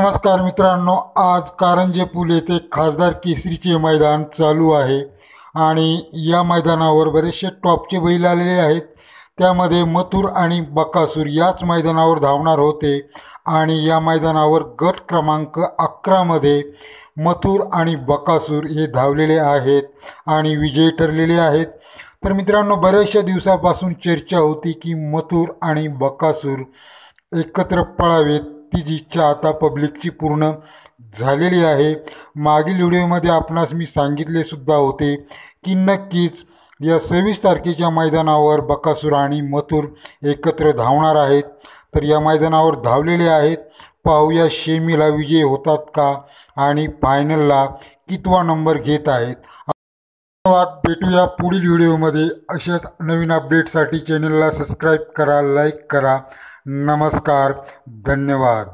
नमस्कार मित्रांनो, आज कारंजे पूल येथे खासदार केसरीचे मैदान चालू आहे आणि या मैदानावर बरेचसे टॉपचे बैल आलेले आहेत। त्यामध्ये मथुर आणि बकासूर याच मैदानावर धावणार होते आणि या मैदानावर गट क्रमांक 11 मध्ये मथुर आणि बकासूर हे धावलेले आहेत आणि विजयी ठरलेले आहेत। तर मित्रांनो, बऱ्याचशा दिवसापासून चर्चा होती की मथुर आणि बकासूर एकत्र पळावेत। ती इच्छा आता पब्लिकची पूर्ण झालेली आहे। मागील व्हिडिओमध्ये आपणास मी सांगितले सुद्धा होते की नक्कीच या 26 तारखेच्या मैदानावर बकासूर आणि मथुर एकत्र धावणार आहेत। तर या मैदानावर धावलेले आहेत। पाहूया शेमीला विजय होतात का आणि फायनलला कितवा नंबर घेत आहेत। धन्यवाद। भेटूया पुढील व्हिडिओमध्ये। अशाच नवीन अपडेटसाठी चॅनलला सबस्क्राईब करा, लाईक करा। नमस्कार, धन्यवाद।